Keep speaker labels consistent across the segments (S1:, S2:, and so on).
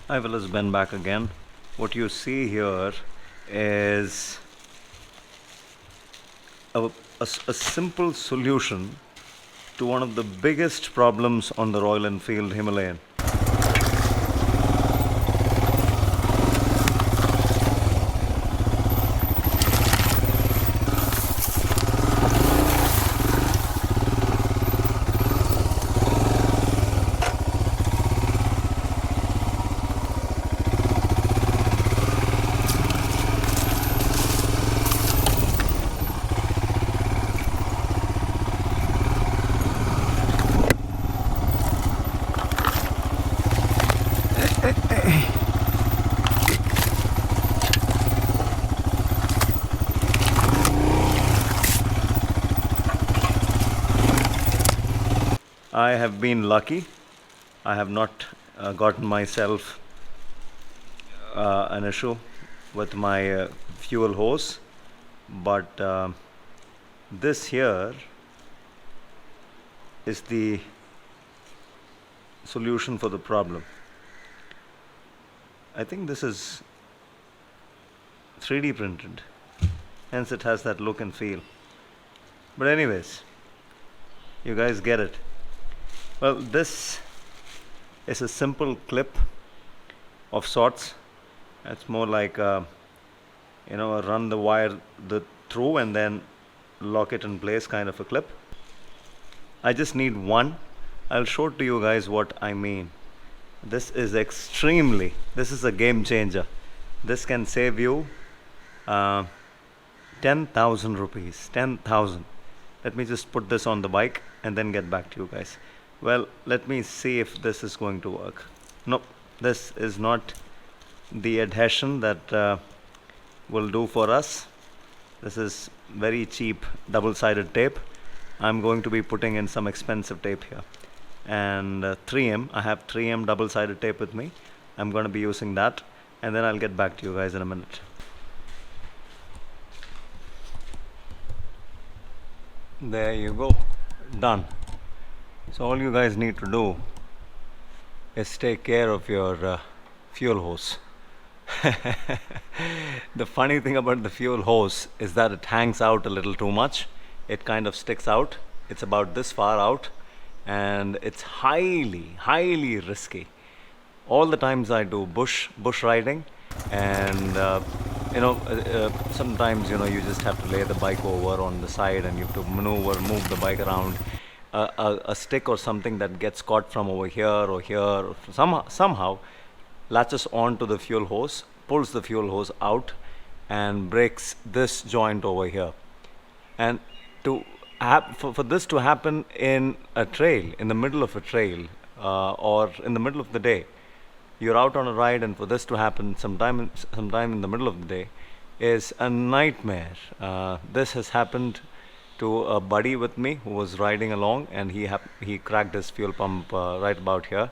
S1: Hi fellas, Ben back again. What you see here is a, a simple solution to one of the biggest problems on the Royal Enfield Himalayan. I have been lucky. I have not gotten myself an issue with my fuel hose, but this here is the solution for the problem. I think this is 3D printed, hence it has that look and feel. But anyways, you guys get it. Well, this is a simple clip of sorts. It's more like run the wire through and then lock it in place kind of a clip. I just need one. I'll show to you guys what I mean. This is a game changer. This can save you 10,000 rupees. 10,000. Let me just put this on the bike and then get back to you guys. Well, let me see if this is going to work. Nope, this is not the adhesion that will do for us. This is very cheap double-sided tape. I'm going to be putting in some expensive tape here. And 3M, I have 3M double-sided tape with me. I'm going to be using that, and then I'll get back to you guys in a minute. There you go, done. So all you guys need to do is take care of your fuel hose. The funny thing about the fuel hose is that it hangs out a little too much. It kind of sticks out. It's about this far out, and it's highly risky. All the times I do bush riding, and sometimes you just have to lay the bike over on the side and you have to move the bike around. A stick or something that gets caught from over here or here somehow latches onto the fuel hose, pulls the fuel hose out and breaks this joint over here. And for this to happen in a trail, in the middle of a trail, or in the middle of the day, you're out on a ride, and for this to happen sometime in the middle of the day is a nightmare. This has happened to a buddy with me who was riding along, and he cracked his fuel pump right about here.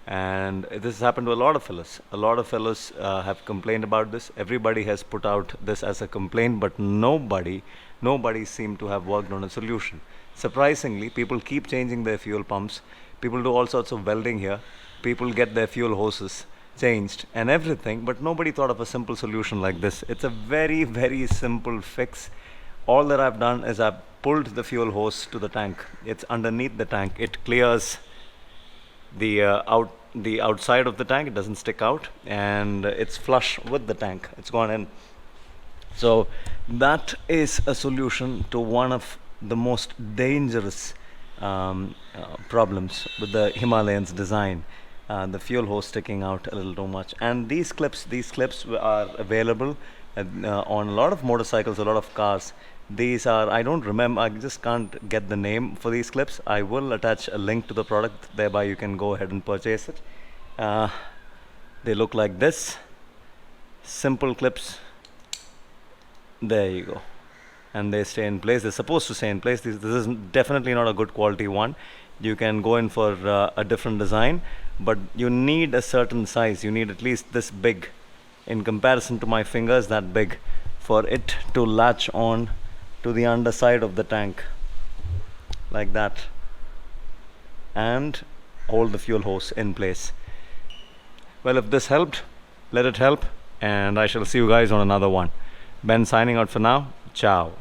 S1: And this has happened to a lot of fellas. A lot of fellas have complained about this. Everybody has put out this as a complaint, but nobody seemed to have worked on a solution. Surprisingly, people keep changing their fuel pumps. People do all sorts of welding here. People get their fuel hoses changed and everything, but nobody thought of a simple solution like this. It's a very simple fix. All that I've done is I've pulled the fuel hose to the tank. It's underneath the tank. It clears the outside of the tank. It doesn't stick out, and it's flush with the tank. It's gone in. So that is a solution to one of the most dangerous problems with the Himalayan's design. The fuel hose sticking out a little too much. And these clips are available on a lot of motorcycles, a lot of cars. These are, I don't remember, I just can't get the name for these clips. I will attach a link to the product, thereby you can go ahead and purchase it. They look like this. Simple clips. There you go. And they stay in place. They're supposed to stay in place. This is definitely not a good quality one. You can go in for a different design, but you need a certain size. You need at least this big. In comparison to my fingers, that big, for it to latch on to the underside of the tank like that and hold the fuel hose in place. Well, if this helped, let it help, and I shall see you guys on another one. Ben signing out for now. Ciao.